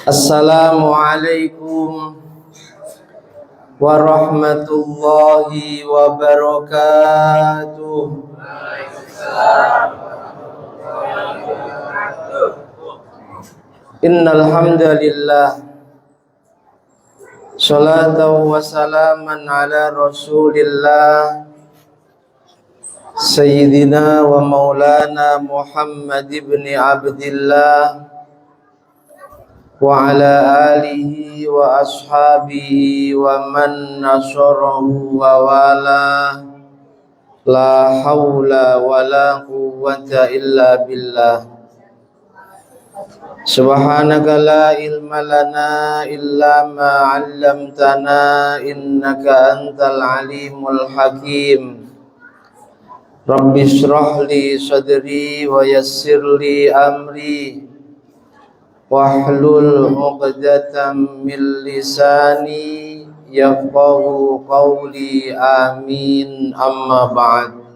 Assalamualaikum warahmatullahi wabarakatuh. Innal hamdalillah sholatan wa salaman ala Rasulillah Sayyidina wa maulana Muhammad ibn Abdillah wa ala alihi wa ashabihi wa man nasarahu wa wala. La hawla wa la quwwata illa billah. Subhanaka la ilma lana illa ma 'allamtana innaka antal alimul hakim. Rabbi shrah li sadri wa yassir li amri wahlul 'uqdatam min lisani yafqahu qawli, amin, amma ba'd.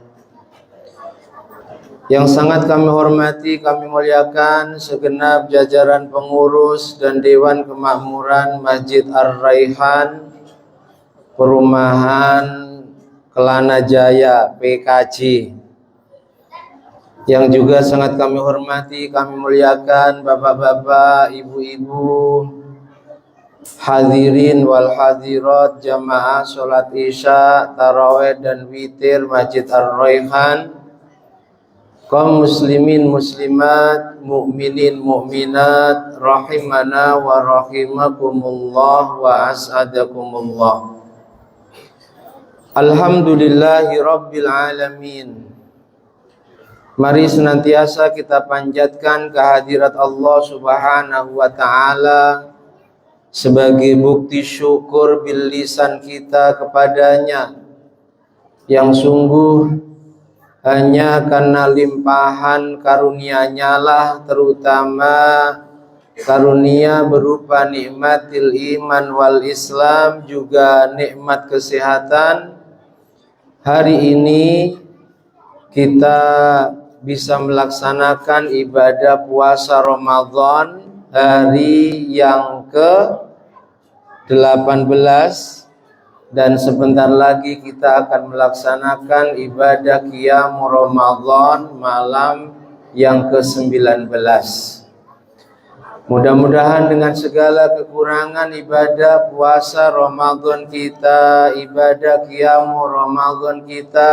Yang sangat kami hormati, kami muliakan segenap jajaran pengurus dan Dewan Kemakmuran Masjid Ar-Raihan Perumahan Kelana Jaya PKJ. Yang juga sangat kami hormati, kami muliakan bapak-bapak, ibu-ibu, hadirin wal hadirat jamaah sholat isya, tarawih dan witir Masjid Ar-Raihan, kaum muslimin muslimat, mukminin mukminat, rahimana wa rahimakumullah wa as'adakumullah. Alhamdulillahi rabbil alamin. Mari senantiasa kita panjatkan kehadirat Allah Subhanahu wa ta'ala sebagai bukti syukur bil lisan kita kepadanya, yang sungguh hanya karena limpahan karunia-Nya lah, terutama karunia berupa nikmatil iman wal Islam, juga nikmat kesehatan. Hari ini kita bisa melaksanakan ibadah puasa Ramadan hari yang ke-18, dan sebentar lagi kita akan melaksanakan ibadah Qiyam Ramadan malam yang ke-19. Mudah-mudahan dengan segala kekurangan ibadah puasa Ramadan kita, ibadah Qiyam Ramadan kita,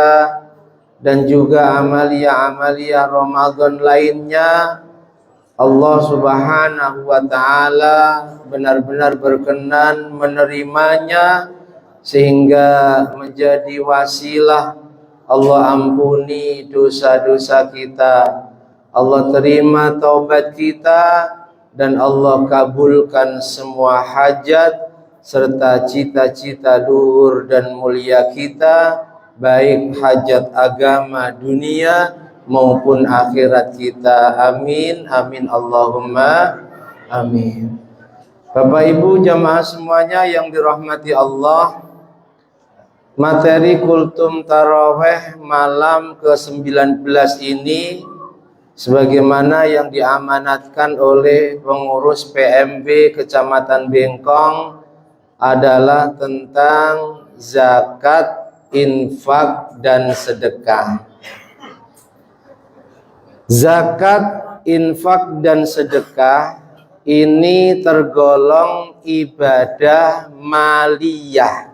dan juga amalia-amalia Ramadan lainnya, Allah Subhanahu wa ta'ala benar-benar berkenan menerimanya, sehingga menjadi wasilah Allah ampuni dosa-dosa kita, Allah terima taubat kita, dan Allah kabulkan semua hajat serta cita-cita luhur dan mulia kita, baik hajat agama dunia maupun akhirat kita. Amin, amin, Allahumma amin. Bapak Ibu jamaah semuanya yang dirahmati Allah, materi kultum taraweh malam ke-19 ini, sebagaimana yang diamanatkan oleh pengurus PMB Kecamatan Bengkong, adalah tentang zakat, infak, dan sedekah. Zakat, infak, dan sedekah ini tergolong ibadah maliyah.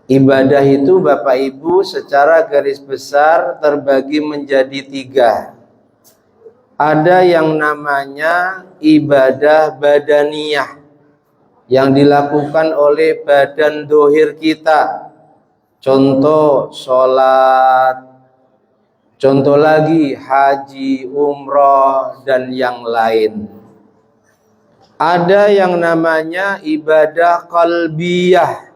Ibadah itu Bapak Ibu secara garis besar terbagi menjadi 3. Ada yang namanya ibadah badaniyah, yang dilakukan oleh badan dohir kita. Contoh sholat, contoh lagi haji, umroh, dan yang lain. Ada yang namanya ibadah qalbiyah,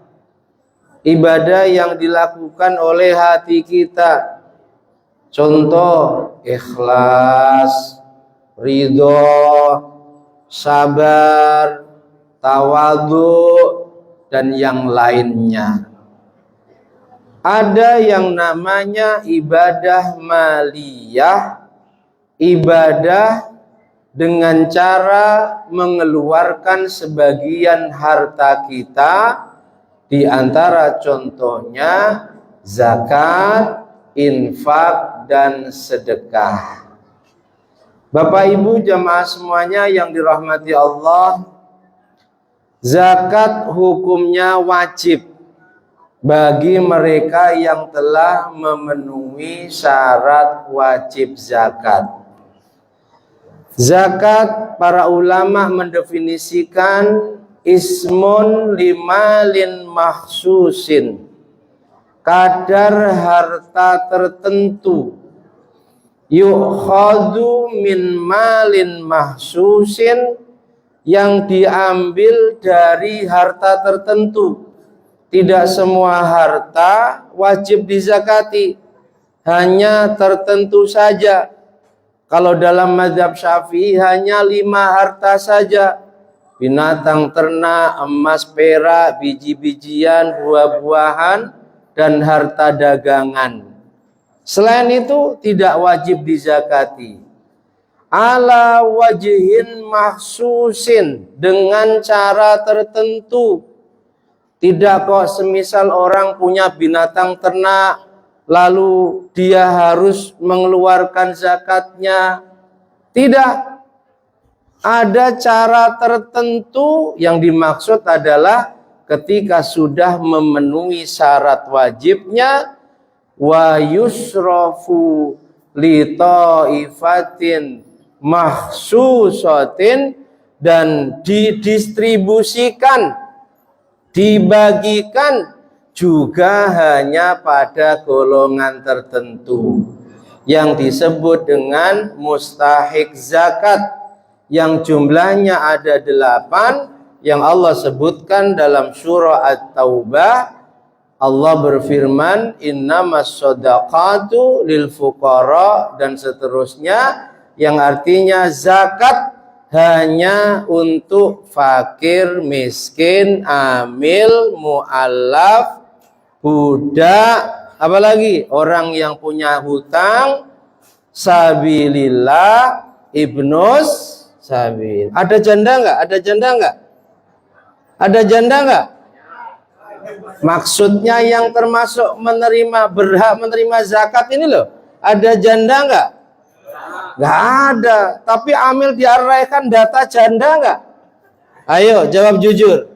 ibadah yang dilakukan oleh hati kita. Contoh ikhlas, ridho, sabar, tawadhu, dan yang lainnya. Ada yang namanya ibadah maliyah, ibadah dengan cara mengeluarkan sebagian harta kita, di antara contohnya zakat, infak, dan sedekah. Bapak Ibu jamaah semuanya yang dirahmati Allah, zakat hukumnya wajib bagi mereka yang telah memenuhi syarat wajib zakat. Zakat, para ulama mendefinisikan ismun limalin mahsusin, kadar harta tertentu, yukhadhu min malin mahsusin, yang diambil dari harta tertentu. Tidak semua harta wajib dizakati, hanya tertentu saja. Kalau dalam mazhab Syafi'i hanya 5 harta saja: binatang ternak, emas, perak, biji-bijian, buah-buahan, dan harta dagangan. Selain itu tidak wajib dizakati. Ala wajhin mahsusin, dengan cara tertentu. Tidak kok semisal orang punya binatang ternak, lalu dia harus mengeluarkan zakatnya. Tidak. Ada cara tertentu, yang dimaksud adalah ketika sudah memenuhi syarat wajibnya, wa yusrafu li ta'ifatin mahsusatin, dan didistribusikan, dibagikan juga hanya pada golongan tertentu yang disebut dengan mustahik zakat, yang jumlahnya ada 8, yang Allah sebutkan dalam surah At-Taubah. Allah berfirman, innamas shadaqatu lil fuqara, dan seterusnya, yang artinya zakat hanya untuk fakir, miskin, amil, mu'allaf, budak, apalagi orang yang punya hutang, sabilillah, ibnus sabil. Ada janda enggak? Ada janda enggak? Ada janda enggak? Maksudnya yang termasuk berhak menerima zakat ini loh. Ada janda enggak? Enggak ada. Tapi amil diaraikan data janda enggak? Ayo jawab jujur.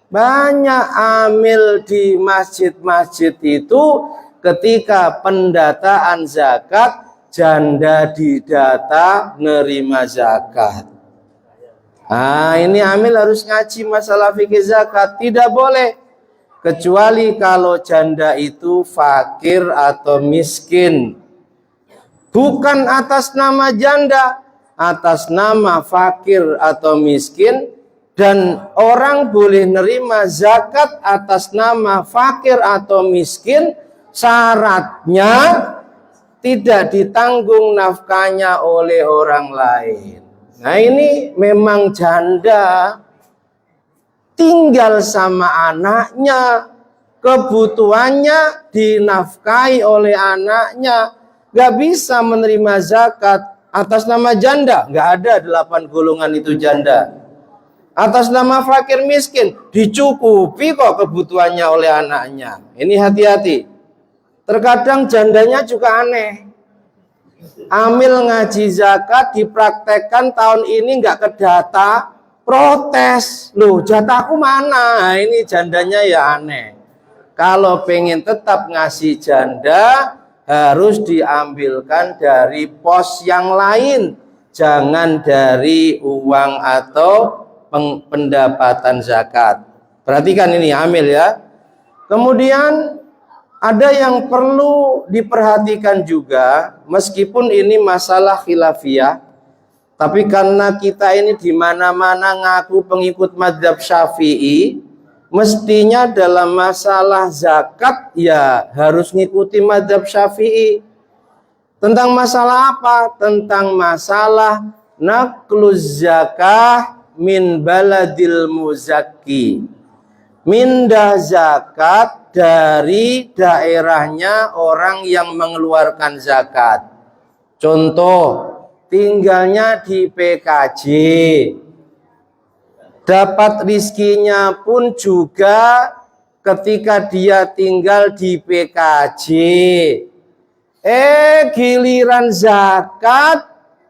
Banyak amil di masjid-masjid itu ketika pendataan zakat, janda didata nerima zakat. Nah, ini amil harus ngaji masalah fikih zakat. Tidak boleh, kecuali kalau janda itu fakir atau miskin. Bukan atas nama janda, atas nama fakir atau miskin. Dan orang boleh nerima zakat atas nama fakir atau miskin, syaratnya tidak ditanggung nafkahnya oleh orang lain. Nah, ini memang janda tinggal sama anaknya, kebutuhannya dinafkahi oleh anaknya, gak bisa menerima zakat atas nama janda. Gak ada 8 golongan itu janda. Atas nama fakir miskin dicukupi kok kebutuhannya oleh anaknya. Ini hati-hati. Terkadang jandanya juga aneh. Amil ngaji zakat dipraktekkan tahun ini nggak kedata, protes. Loh, jatahku mana? Nah, ini jandanya ya aneh. Kalau pengen tetap ngasih janda, harus diambilkan dari pos yang lain. Jangan dari uang atau pendapatan zakat. Perhatikan ini amil ya. Kemudian ada yang perlu diperhatikan juga, meskipun ini masalah khilafiyah, tapi karena kita ini di mana-mana ngaku pengikut mazhab Syafi'i, mestinya dalam masalah zakat ya harus ngikuti mazhab Syafi'i. Tentang masalah apa? Tentang masalah naqluz zakah min baladil muzakki, mindah zakat dari daerahnya orang yang mengeluarkan zakat. Contoh, tinggalnya di PKJ. Dapat rizkinya pun juga ketika dia tinggal di PKJ. Giliran zakat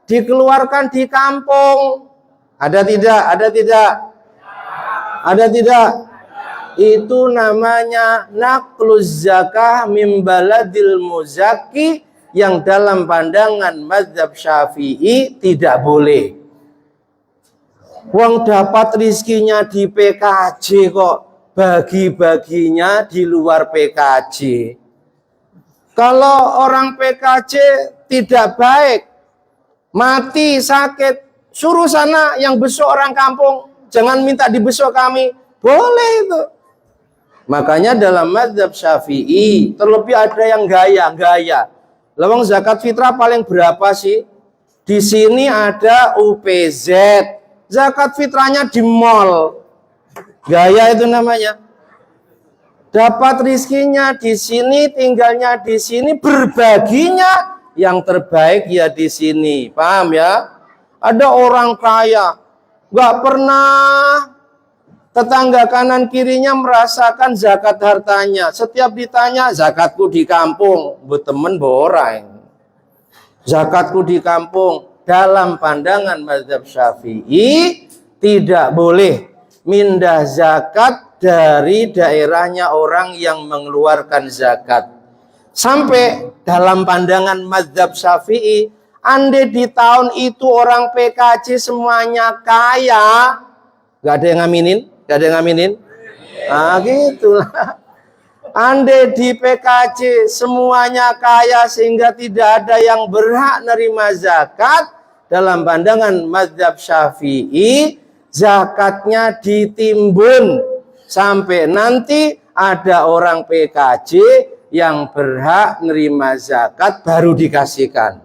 dikeluarkan di kampung. Ada tidak? Ada tidak? Ada tidak? Itu namanya naqluz zakah min baladil muzaki, yang dalam pandangan mazhab Syafi'i tidak boleh. Wong dapat rizkinya di PKJ kok bagi-baginya di luar PKJ. Kalau orang PKJ tidak baik, mati, sakit, suruh sana yang besok orang kampung, jangan minta dibesok kami. Boleh itu. Makanya dalam mazhab Syafi'i, terlebih ada yang gaya. Lawang zakat fitrah paling berapa sih? Di sini ada UPZ. Zakat fitrahnya di mall. Gaya itu namanya. Dapat rizkinya di sini, tinggalnya di sini, berbaginya yang terbaik ya di sini. Paham ya? Ada orang kaya, nggak pernah tetangga kanan kirinya merasakan zakat hartanya. Setiap ditanya, zakatku di kampung, bu temen borang. Zakatku di kampung. Dalam pandangan mazhab Syafi'i tidak boleh mindah zakat dari daerahnya orang yang mengeluarkan zakat. Sampai dalam pandangan mazhab Syafi'i, andai di tahun itu orang PKJ semuanya kaya, gak ada yang ngaminin? Gak ada yang ngaminin? Nah gitulah. Andai di PKJ semuanya kaya sehingga tidak ada yang berhak nerima zakat, dalam pandangan mazhab Syafi'i, zakatnya ditimbun sampai nanti ada orang PKJ yang berhak nerima zakat baru dikasihkan.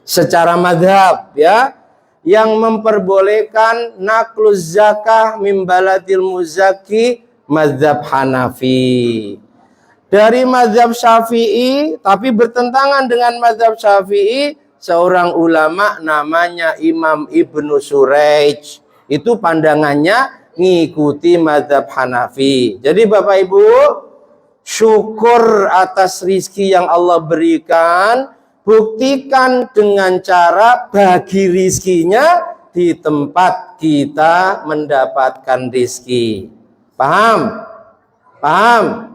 Secara mazhab ya, yang memperbolehkan naqluz zakah min baladil muzaki mazhab Hanafi. Dari mazhab Syafi'i, tapi bertentangan dengan mazhab Syafi'i, seorang ulama namanya Imam Ibnu Suraij. Itu pandangannya ngikuti mazhab Hanafi. Jadi Bapak Ibu, syukur atas rizki yang Allah berikan, buktikan dengan cara bagi rizkinya di tempat kita mendapatkan rizki. Paham? Paham?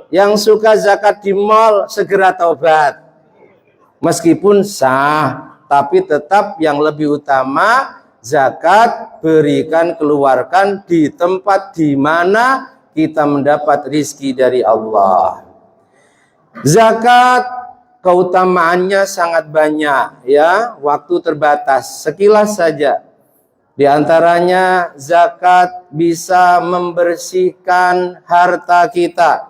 Yang suka zakat di mall segera taubat. Meskipun sah, tapi tetap yang lebih utama zakat berikan, keluarkan di tempat di mana kita mendapat rizki dari Allah. Zakat keutamaannya sangat banyak ya, waktu terbatas. Sekilas saja. Di antaranya zakat bisa membersihkan harta kita,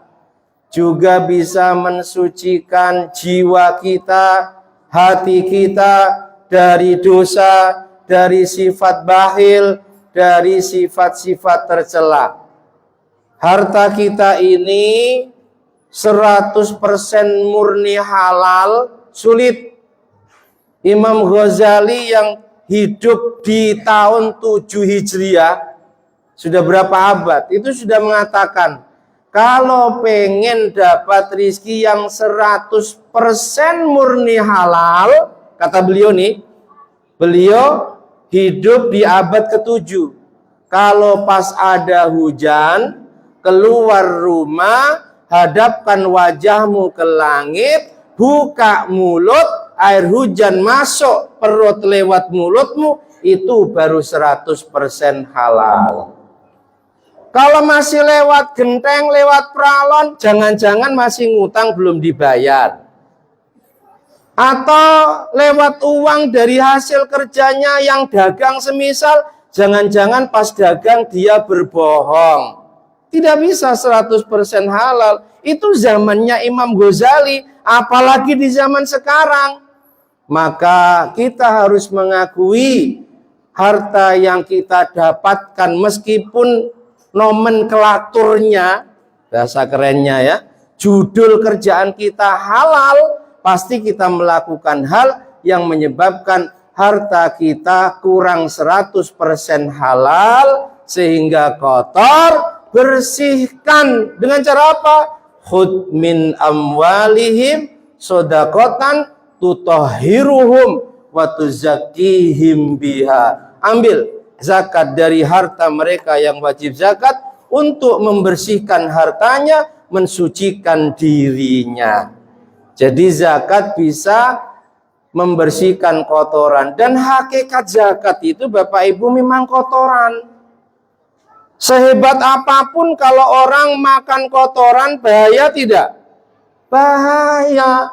juga bisa mensucikan jiwa kita, hati kita dari dosa, dari sifat bakhil, dari sifat-sifat tercela. Harta kita ini 100% murni halal sulit. Imam Ghazali yang hidup di tahun 7 Hijriah, sudah berapa abad, itu sudah mengatakan, kalau pengen dapat rizki yang 100% murni halal, kata beliau nih, beliau hidup di abad ke-7. Kalau pas ada hujan, keluar rumah, hadapkan wajahmu ke langit, buka mulut, air hujan masuk perut lewat mulutmu, itu baru 100% halal. Kalau masih lewat genteng, lewat pralon, jangan-jangan masih ngutang belum dibayar. Atau lewat uang dari hasil kerjanya yang dagang semisal, jangan-jangan pas dagang dia berbohong. Tidak bisa 100% halal. Itu zamannya Imam Ghazali, apalagi di zaman sekarang. Maka kita harus mengakui harta yang kita dapatkan meskipun nomenklaturnya, bahasa kerennya ya, judul kerjaan kita halal, pasti kita melakukan hal yang menyebabkan harta kita kurang 100% halal sehingga kotor, bersihkan dengan cara apa? Khudh min amwalihim shadaqatan tutahhiruhum wa tuzakkihim biha. Ambil zakat dari harta mereka yang wajib zakat untuk membersihkan hartanya, mensucikan dirinya. Jadi zakat bisa membersihkan kotoran, dan hakikat zakat itu Bapak Ibu memang kotoran. Sehebat apapun kalau orang makan kotoran, bahaya tidak? Bahaya.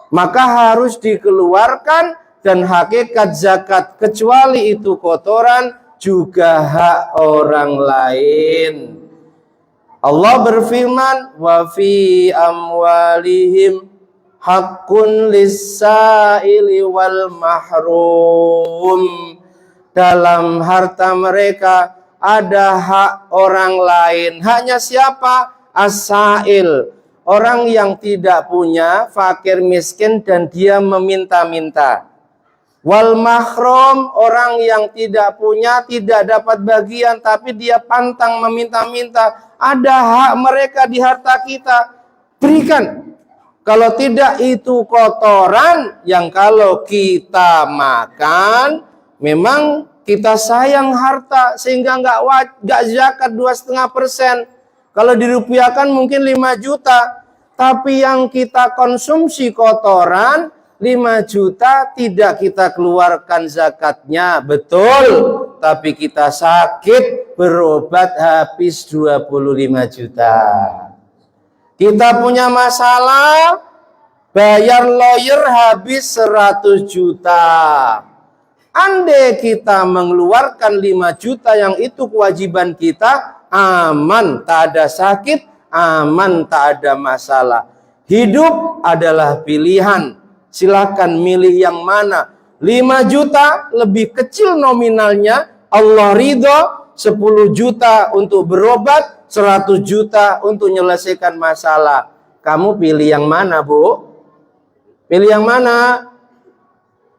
Maka harus dikeluarkan, dan hakikat zakat kecuali itu kotoran juga hak orang lain. Allah berfirman, wa fi amwalihim haqqun lis-sa'ili wal mahrum. Dalam harta mereka ada hak orang lain. Haknya siapa? As-sa'il, orang yang tidak punya, fakir miskin dan dia meminta-minta. Wal mahrum, orang yang tidak punya, tidak dapat bagian tapi dia pantang meminta-minta. Ada hak mereka di harta kita, berikan. Kalau tidak itu kotoran yang kalau kita makan, memang kita sayang harta sehingga nggak zakat 2,5%. Kalau dirupiahkan mungkin 5 juta, tapi yang kita konsumsi kotoran 5 juta tidak kita keluarkan zakatnya, betul. Tapi kita sakit, berobat habis 25 juta. Kita punya masalah, bayar lawyer habis 100 juta. Andai kita mengeluarkan 5 juta yang itu kewajiban kita, aman, tak ada sakit, aman, tak ada masalah. Hidup adalah pilihan. Silakan milih yang mana. 5 juta lebih kecil nominalnya, Allah ridho. 10 juta untuk berobat, 100 juta untuk menyelesaikan masalah. Kamu pilih yang mana, Bu? Pilih yang mana?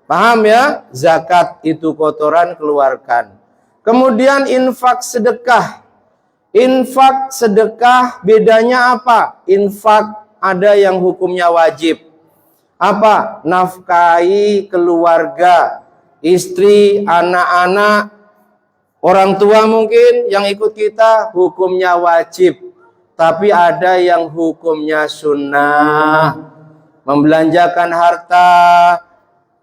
Paham ya? Zakat itu kotoran, keluarkan. Kemudian infak sedekah. Infak sedekah bedanya apa? Infak ada yang hukumnya wajib. Apa? Nafkahi keluarga, istri, anak-anak, orang tua mungkin yang ikut kita, hukumnya wajib. Tapi ada yang hukumnya sunnah. Membelanjakan harta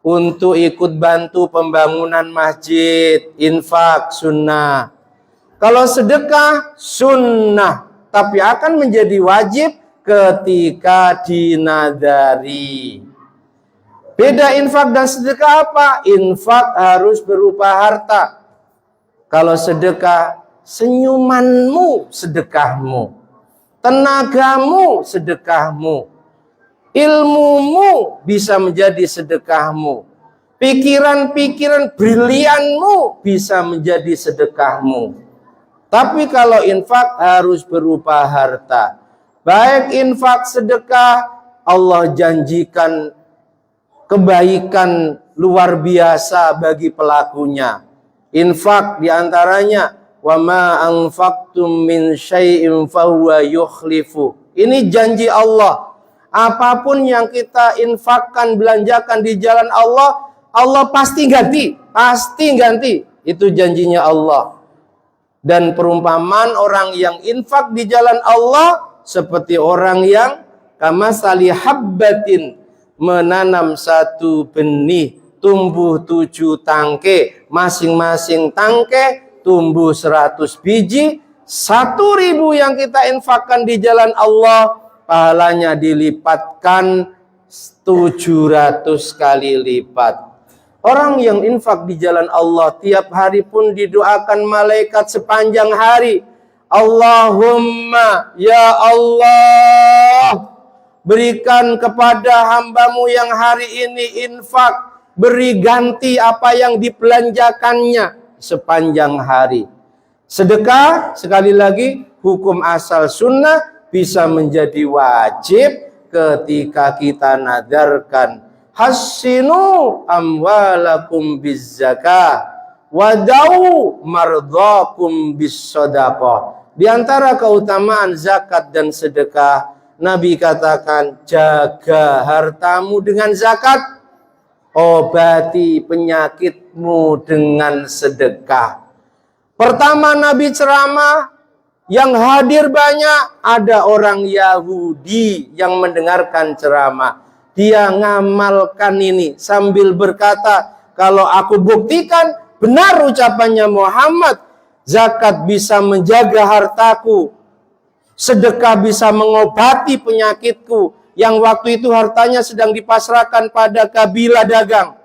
untuk ikut bantu pembangunan masjid, infak, sunnah. Kalau sedekah, sunnah. Tapi akan menjadi wajib ketika dinadari. Beda infak dan sedekah apa? Infak harus berupa harta. Kalau sedekah, senyumanmu sedekahmu, tenagamu sedekahmu, ilmumu bisa menjadi sedekahmu, pikiran-pikiran brilianmu bisa menjadi sedekahmu. Tapi kalau infak harus berupa harta. Baik infak sedekah, Allah janjikan kebaikan luar biasa bagi pelakunya. Infak diantaranya, wa ma anfaqtum min syai'in fahuwa yukhlifu. Ini janji Allah. Apapun yang kita infakkan, belanjakan di jalan Allah, Allah pasti ganti, pasti ganti. Itu janjinya Allah. Dan perumpamaan orang yang infak di jalan Allah seperti orang yang kamasali habbatin, menanam satu benih, tumbuh 7 tangkai, masing-masing tangkai tumbuh 100 biji. 1.000 yang kita infakkan di jalan Allah, pahalanya dilipatkan 700 kali lipat. Orang yang infak di jalan Allah tiap hari pun didoakan malaikat sepanjang hari. Allahumma ya Allah, berikan kepada hambamu yang hari ini infak, beri ganti apa yang dibelanjakannya sepanjang hari. Sedekah, sekali lagi, hukum asal sunnah bisa menjadi wajib ketika kita nadarkan. hassinu amwalakum bizzakah wadau mardakum bisadaqah. Di antara keutamaan zakat dan sedekah, Nabi katakan, jaga hartamu dengan zakat, obati penyakitmu dengan sedekah. Pertama Nabi ceramah, yang hadir banyak, ada orang Yahudi yang mendengarkan ceramah. Dia ngamalkan ini sambil berkata, kalau aku buktikan benar ucapannya Muhammad, zakat bisa menjaga hartaku, sedekah bisa mengobati penyakitku, yang waktu itu hartanya sedang dipasrahkan pada kabilah dagang.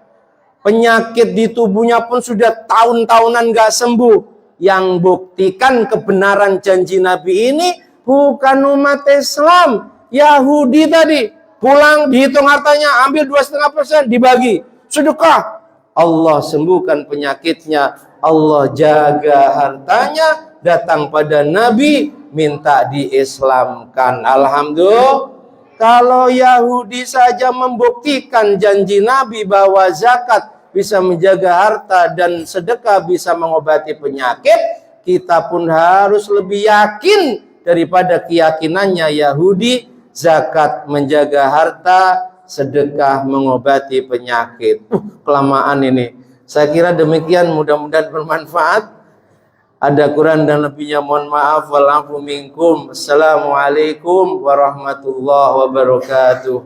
Penyakit di tubuhnya pun sudah tahun-tahunan gak sembuh. Yang buktikan kebenaran janji Nabi ini bukan umat Islam, Yahudi tadi. Pulang dihitung hartanya, ambil 2,5% dibagi, sedekah. Allah sembuhkan penyakitnya, Allah jaga hartanya, datang pada Nabi, minta diislamkan. Alhamdulillah. Kalau Yahudi saja membuktikan janji Nabi bahwa zakat bisa menjaga harta dan sedekah bisa mengobati penyakit, kita pun harus lebih yakin daripada keyakinannya Yahudi, zakat menjaga harta, sedekah mengobati penyakit. Kelamaan ini. Saya kira demikian, mudah-mudahan bermanfaat. Ada kurang dan lebihnya mohon maaf. Walafu minkum. Assalamualaikum warahmatullahi wabarakatuh.